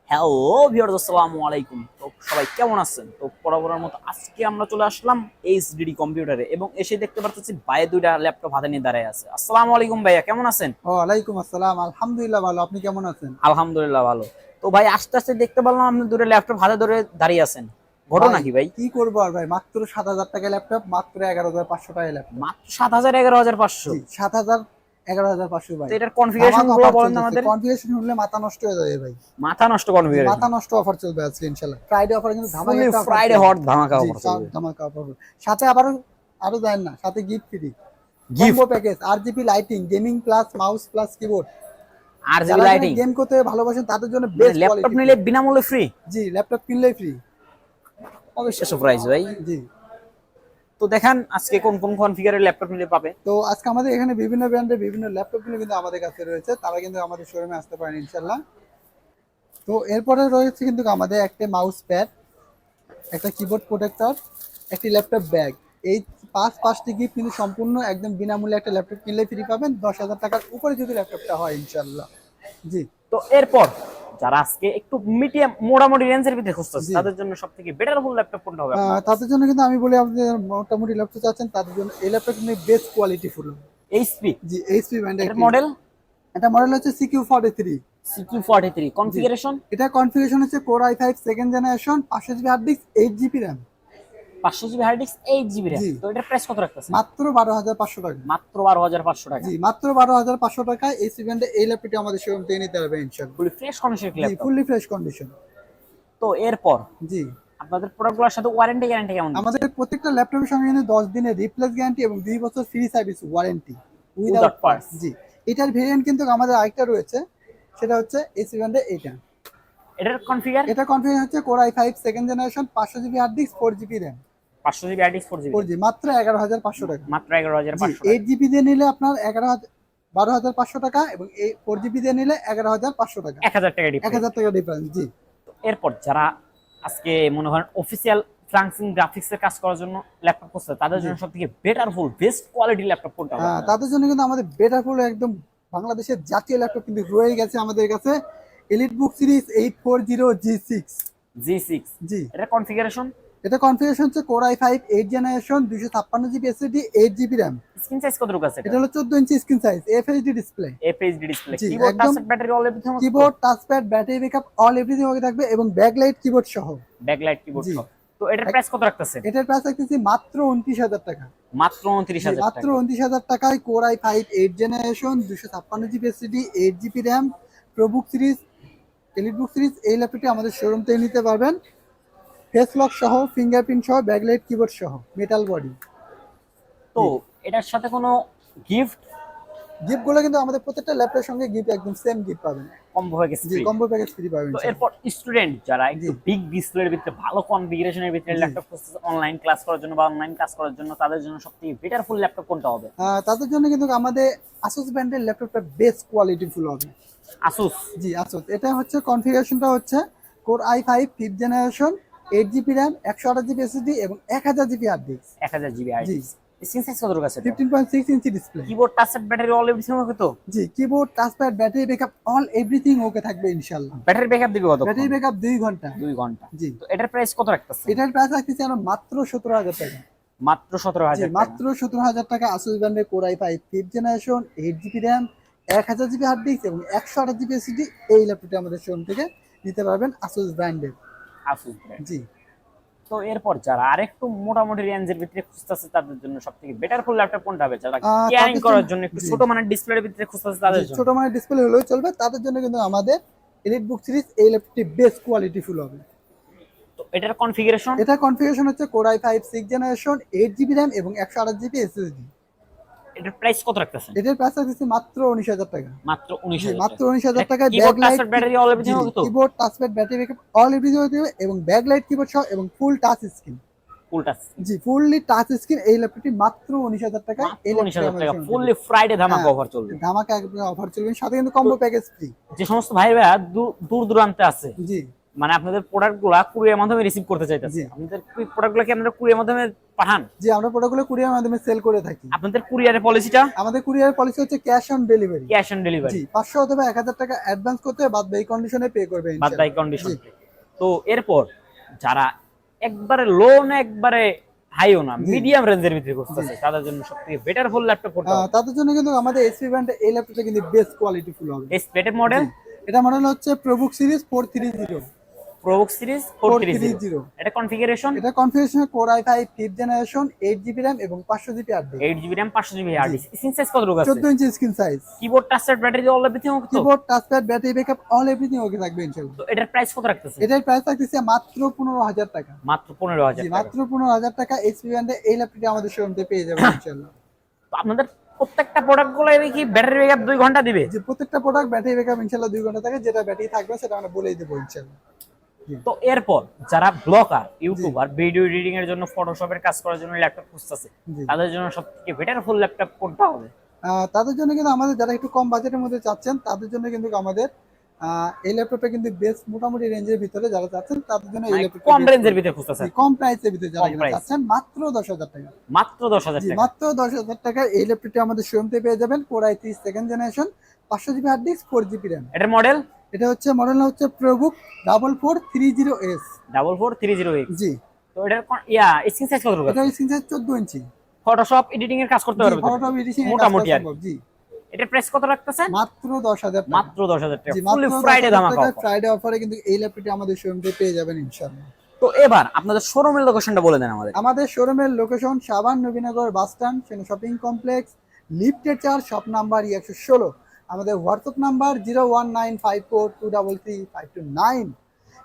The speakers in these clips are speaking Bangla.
হ্যালো ভিউয়ার্স, আসসালামু আলাইকুম। তো সবাই কেমন আছেন? তো বরাবরের মতো আজকে আমরা চলে আসলাম এইচডিডি কম্পিউটারে এবং এসে দেখতে পাচ্ছি ভাইয়া দুইটা ল্যাপটপ হাতে নিয়ে দাঁড়ায় আছে। আসসালামু আলাইকুম ভাইয়া, কেমন আছেন? ওয়ালাইকুম আসসালাম, আলহামদুলিল্লাহ ভালো। আপনি কেমন আছেন? আলহামদুলিল্লাহ ভালো। তো ভাই আস্তে আস্তে দেখতে পেলাম আপনি দুটো ল্যাপটপ হাতে ধরে দাঁড়িয়ে আছেন, ঘটনা কি ভাই? কি করবো আর ভাই, মাত্র 7,000 টাকা ল্যাপটপ, মাত্র 11,500 টাকা ল্যাপটপ। মাত্র 7,000 11,500? 7,000 11,500 ভাই। তো এটার কনফিগারেশন গুলো বলেন না আমাদের। কনফিগারেশন হলে মাথা নষ্ট হয়ে যাবে ভাই, মাথা নষ্ট কনফিগারেশন। মাথা নষ্ট অফার চলবে আজকে ইনশাআল্লাহ। ফ্রাইডে অফার কিন্তু ধামাকা একটা অফার, ফ্রাইডে হট ধামাকা অফার চলবে। ধামাকা অফার সাথে আরো দেন না, সাথে gift free gift combo package, RGB lighting, gaming plus mouse plus keyboard. RGB lighting, game করতে ভালোবাসেন তাদের জন্য বেস্ট ল্যাপটপ কোয়ালিটি। নিলে বিনামূল্যে ফ্রি? জি, ল্যাপটপ কিনলেই ফ্রি। অবশ্যই সারপ্রাইজ ভাই। জি, তো দেখান আজকে কোন কোন কনফিগারের ল্যাপটপ নিলে পাবে। তো আজকে আমাদের এখানে বিভিন্ন ব্র্যান্ডের বিভিন্ন ল্যাপটপগুলো কিন্তু আমাদের কাছে রয়েছে, তারা কিন্তু আমাদের শোরুমে আসতে পারেন ইনশাল্লাহ। তো এরপরে রয়েছে কিন্তু আমাদের একটা মাউস প্যাড, একটা কিবোর্ড প্রোটেক্টর, একটি ল্যাপটপ ব্যাগ। এই পাঁচটি গিফট কিন্তু সম্পূর্ণ একদম বিনামূল্যে একটা ল্যাপটপ কিনলে ফ্রি পাবেন, 10,000 টাকার উপরে যদি ল্যাপটপটা হয় ইনশাল্লাহ। জি, তো এরপর যারা আজকে একটু মিডিয়াম মোটামুটি রেঞ্জের ভিতরে খুঁজতেছে জি। তাদের জন্য সবথেকে বেটার ফুল ল্যাপটপ কোনটা হবে? তাদের জন্য কিন্তু আমি বলি, আপনাদের মোটামুটি ল্যাপটপ চাচ্ছেন তাদের জন্য এই ল্যাপটপ কিন্তু বেস্ট কোয়ালিটি ফুল। এইচপি? জি, এইচপি ব্র্যান্ডের মডেল? এটা মডেল হচ্ছে CQ43। CQ43 configuration? এটা কনফিগারেশন হচ্ছে Core i5 second generation, 500 GB hard disk, 8 GB RAM. 500 GB hard disk, 8 GB RAM. জি। তো এটার প্রাইস কত রাখতেছে? মাত্র 12,500 টাকা। মাত্র 12,500 টাকা। জি, মাত্র 12,500 টাকায় এই ব্র্যান্ডে এই ল্যাপটপটি আমাদের শোরুম থেকে নিতে পারবেন ইনশাআল্লাহ। ফুলি ফ্রেশ কন্ডিশন জি, ল্যাপটপ। Fully fresh condition. তো এরপর জি, আপনাদের প্রোডাক্টগুলোর সাথে ওয়ারেন্টি গ্যারান্টি কেমন? আমাদের প্রত্যেকটা ল্যাপটপের সঙ্গে কিন্তু 10 দিনের রিপ্লেস গ্যারান্টি এবং 2 বছর free service warranty without parts. জি, এটার ভেরিয়েন্ট কিন্তু আমাদের আরেকটা রয়েছে, সেটা হচ্ছে এই ব্র্যান্ডে এটা। এটার কনফিগার? এটা কনফিগার হচ্ছে Core i5 second generation, 500 GB hard disk, 4 GB RAM. 500 GB hard disk, 4 GB. 4G, মাত্র 11,500 টাকা। মাত্র 11,500 টাকা। 8 জিবি দিয়ে নিলে আপনার 12,500 টাকা এবং এই 4 জিবি দিয়ে নিলে 11,500 টাকা। 1000 টাকা ডিফারেন্স। 1,000 টাকা ডিফারেন্স। জি, এরপর যারা আজকে মনে করেন অফিসিয়াল ফ্রাঙ্কসিং গ্রাফিক্স এর কাজ করার জন্য ল্যাপটপ খুঁজছে তাদের জন্য সবথেকে বেটার ফুল বেস্ট কোয়ালিটি ল্যাপটপ কোনটা হবে? তাদের জন্য কিন্তু আমাদের বেটার ফুল একদম বাংলাদেশের জাতীয় ল্যাপটপ কিন্তু রয়ে গেছে আমাদের কাছে, এলিটবুক সিরিজ 840G6। G6? জি, এটা কনফিগারেশন? এটা কনফিগারেশন হচ্ছে Core i5 8 generation, 256 GB SSD, 8 GB RAM. Screen size কত আছে এটা হলো 14 inch screen size, FHD display. FHD display, জি, কিবোর্ড একদম touch battery all everything? Keyboard, touchpad, battery backup all everything okay থাকবে এবং ব্যাকলাইট কিবোর্ড সহ। ব্যাকলাইট কিবোর্ড জি। সহ। তো এটার প্রাইস কত রাখতেছে? এটার প্রাইস রাখতেছি মাত্র 29,000 টাকা। মাত্র 29,000 মাত্র টাকা। 29,000 টাকায় Core i5 8 generation, 256 GB SSD, 8 GB RAM, ProBook series, EliteBook series এই ল্যাপটপটি আমাদের শোরুম থেকে নিতে পারবেন, ফেস লক সহ, ফিঙ্গারপ্রিন্ট সহ, ব্যাকলাইট কিবোর্ড সহ, মেটাল বডি। তো এটার সাথে কোনো গিফট? গিফটগুলো কিন্তু আমাদের প্রত্যেকটা ল্যাপটপের সঙ্গে গিফট একদম সেম গিফট পাবেন। কম্বো প্যাকেজ জি, ফ্রি? কম্বো প্যাকেজ ফ্রি পাবেন। তো এরপর স্টুডেন্ট যারা একটু জি। বিগ ডিসপ্লের ভিতরে ভালো কনফিগারেশনের ভিতরে ল্যাপটপ খুঁজতেছে অনলাইন ক্লাস করার জন্য বা অনলাইন ক্লাস করার জন্য তাদের জন্য সবথেকে বেটার ফুল ল্যাপটপ কোনটা হবে? তাদের জন্য কিন্তু আমাদের Asus ব্র্যান্ডের ল্যাপটপটা বেস্ট কোয়ালিটি ফুল হবে। আসুস? জি, Asus। এটা হচ্ছে কনফিগারেশনটা হচ্ছে Core i5 5th generation, 8 GB RAM, 128 GB SSD এবং 1000 GB hard disk. 1000 GB hard জি। ডিস্ক। স্ক্রিন সাইজ কত আছে? 15.6 inch display. Keyboard touch battery all everything হবে তো? জি, keyboard, touchpad, battery backup all everything okay থাকবে ইনশাআল্লাহ। ব্যাটারি ব্যাকআপ দিবে কত? ব্যাটারি ব্যাকআপ 2 ঘন্টা। 2 ঘন্টা। জি। তো এটার প্রাইস কত রাখতেছে? এটার প্রাইস রাখতেছি আমরা মাত্র 17,000 টাকা। মাত্র জি, 17,000 টাকা। মাত্র 17,000 টাকা Asus ব্র্যান্ডের Core i5 5th generation, 8 GB RAM, 1000 GB hard disk এবং 128 জিবি এসএসডি এই ল্যাপটপটি আমাদের শোরুম থেকে নিতে পারবেন Asus ব্র্যান্ডের। Asus brand. জি, তো এরপর যারা আরেকটু মোটামুটি রেঞ্জের ভিতরে খুঁজতেছে তাদের জন্য সবথেকে বেটার ফুল ল্যাপটপ কোনটা হবে? যারা ক্যারিং তাদের করার জন্য- জন্য একটু জি। ছোট মানের ডিসপ্লের ভিতরে খুঁজতেছে তাদের জন্য ছোট মানের ডিসপ্লে হলেও চলবে, তাদের জন্য কিন্তু আমাদের এলিটবুক সিরিজ এই ল্যাপটপটি বেস্ট কোয়ালিটি ফুল হবে। তো এটার কনফিগারেশন? এটা কনফিগারেশন হচ্ছে Core i5 6 generation, 8 GB RAM এবং 128 জিবি এসএসডি। এটার প্রাইস কত রাখতেছেন? এটার প্রাইস রাখতেছি মাত্র 19,000 টাকা। মাত্র জি, 19,000 মাত্র 19,000 টাকায় keyboard backlight, touch battery all everything হবে তো? Keyboard, touchpad, battery backup all everything হয়ে যাবে এবং ব্যাকলাইট কিবোর্ড সহ এবং full touch screen. Full touch? জি, ফুললি টাচ স্ক্রিন এই ল্যাপটপটি মাত্র 19,000 টাকা। এই 19,000 টাকা ল্যাপটপটি ফুললি ফ্রাইডে ধামাকা অফার চলবে। ধামাকা অফার চলবে, সাথে কিন্তু কম্বো প্যাকেজ ফ্রি। যে সমস্ত ভাই ভাইরা দূর দূরান্তে আছে, জি, মানে আপনাদের প্রোডাক্টগুলা কুরিয়ার মাধ্যমে রিসিভ করতে চাইতেছে, জি। আপনাদের প্রোডাক্টগুলো কি আপনারা কুরিয়ার মাধ্যমে পাঠান? যে আমরা প্রোডাক্টগুলো কুরিয়ার মাধ্যমে সেল করে থাকি। আপনাদের কুরিয়ারের পলিসিটা? আমাদের কুরিয়ার পলিসি হচ্ছে cash on delivery. Cash on delivery. জি, 500 অথবা 1000 টাকা অ্যাডভান্স করতে হবে, বাদ বাকি কন্ডিশনে পে করবে বাদ বাই ইনশাআল্লাহ। কন্ডিশন। জি। তো এরপর যারা একবারে লো না একবারে হাইও না, জি। মিডিয়াম রেঞ্জের ভিতরে করতেছে, তাদের জন্য সবথেকে বেটার ফুল ল্যাপটপ কোনটা? তাদের জন্য কিন্তু আমাদের এসপি ব্র্যান্ডের এই ল্যাপটপটা কিন্তু বেস্ট কোয়ালিটি ফুল হবে। এই স্পেটের মডেল? জি। এটা মডেল হচ্ছে প্রোবুক সিরিজ 430। ProBook series 430। 430। এটা কনফিগারেশন? এটা configuration core i5 5th generation, 8GB RAM এবং 500GB hard disk. 8GB RAM 500GB hard disk. Screen size কত আছে? 14 inch screen size. Keyboard touchpad battery all everything okay তো? Keyboard touchpad battery backup all everything okay থাকবে ইনশাআল্লাহ। তো এটার প্রাইস কত রাখতেছে? এটার প্রাইস থাকতেছে মাত্র 15000 টাকা। মাত্র 15000 জি, টাকা। মাত্র 15000 টাকা এসপি ব্র্যান্ডের এই ল্যাপটপটি আমাদের শোরুমে পেয়ে যাবেন ইনশাআল্লাহ। তো আপনাদের প্রত্যেকটা প্রোডাক্ট গুলো কি ব্যাটারি ব্যাকআপ 2 ঘন্টা দিবে? যে প্রত্যেকটা প্রোডাক্ট ব্যাটারি ব্যাকআপ ইনশাআল্লাহ 2 ঘন্টা থাকে, যেটা ব্যাটারি থাকবে সেটা আমরা বলেই দেবো ইনশাআল্লাহ। তো এরপর যারা ব্লগার, ইউটিউবার, ভিডিও এডিটিং এর জন্য, ফটোশপের কাজ করার জন্য ল্যাপটপ খুঁজতেছে, জি। তাদের জন্য সবথেকে বেটার ফুল ল্যাপটপ কোনটা হবে? তাদের জন্য কিন্তু আমাদের যারা একটু কম বাজেটের মধ্যে চাচ্ছেন তাদের জন্য কিন্তু আমাদের এই ল্যাপটপটা কিন্তু বেস্ট মোটামুটি রেঞ্জের ভিতরে যারা চাচ্ছেন তাদের জন্য এই মানে ল্যাপটপটা কম রেঞ্জের ভিতরে খুঁজতেছেন? কম প্রাইসের ভিতরে যারা কম কিনা price। চাচ্ছেন মাত্র 10000 টাকা। মাত্র 10000 জি, টাকা। মাত্র 10000 টাকায় এই ল্যাপটপটি আমাদের শোরুমে পেয়ে যাবেন। Core i3 second generation, 500GB hard disk, 4GB RAM। এটার মডেল? এটা হচ্ছে মডেল হচ্ছে প্রবুক 4430S। 4430X। জি। তো এটার স্ক্রিন সাইজ কত এটা আছে? স্ক্রিন সাইজ 14 ইঞ্চি। ফটোশপ এডিটিং এর কাজ করতে পারবে তো? ফটোশপ এডিশন মোটামুটি আর কি। জি, এটার প্রাইস কত রাখতেছে? মাত্র 10000 টাকা। মাত্র 10000 টাকা। জি, ফুলি মাত্র ফ্রাইডে 10,000 ধামাকা টাকায় offer। ফ্রাইডে অফারে কিন্তু এই ল্যাপটপটি আমাদের শোরুমে পেয়ে যাবেন ইনশাআল্লাহ। তো এবার আপনাদের শোরুমের লোকেশনটা বলে দেন আমাদের। আমাদের শোরুমের location Savar Nabinagar bus stand, Sen shopping complex, লিফটের 4, শপ নাম্বার 116। আমাদের হোয়াটসঅ্যাপ নাম্বার 01954233529।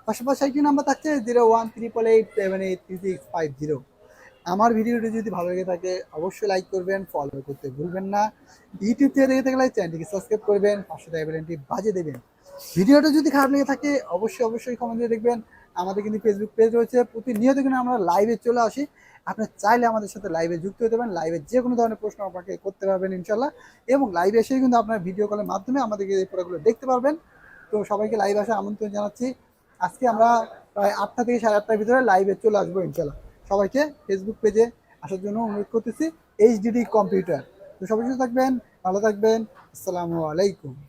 পাশাপাশি একটি নাম্বার থাকছে 01388783650। আমার ভিডিওটি যদি ভালো লেগে থাকে অবশ্যই লাইক করবেন, ফলো করতে ভুলবেন না। ইউটিউব থেকে দেখে থাকলে চ্যানেলটিকে সাবস্ক্রাইব করবেন, পাশে থাকা বেলটি বাজিয়ে দেবেন। ভিডিওটা যদি খারাপ লেগে থাকে অবশ্যই কমেন্ট দিয়ে দেখবেন। আমাদের কিন্তু ফেসবুক পেজ রয়েছে, প্রতিনিয়ত কিন্তু আমরা লাইভে চলে আসি। আপনি চাইলে আমাদের সাথে লাইভে যুক্ত হতে পারেন, লাইভে যে কোনো ধরনের প্রশ্ন আপনাকে করতে পারবেন ইনশাল্লাহ, এবং লাইভে এসেই কিন্তু আপনার ভিডিও কলের মাধ্যমে আমাদেরকে এই প্রোডাক্টগুলো দেখতে পারবেন। তো সবাইকে লাইভ আসার আমন্ত্রণ জানাচ্ছি। আজকে আমরা প্রায় 8টা থেকে 8:30টার ভিতরে লাইভে চলে আসবো ইনশাল্লাহ। সবাইকে ফেসবুক পেজে আসার জন্য অনুরোধ করতেছি। HDD computer. তো সবাই সুস্থ থাকবেন, ভালো থাকবেন। আসসালামু আলাইকুম।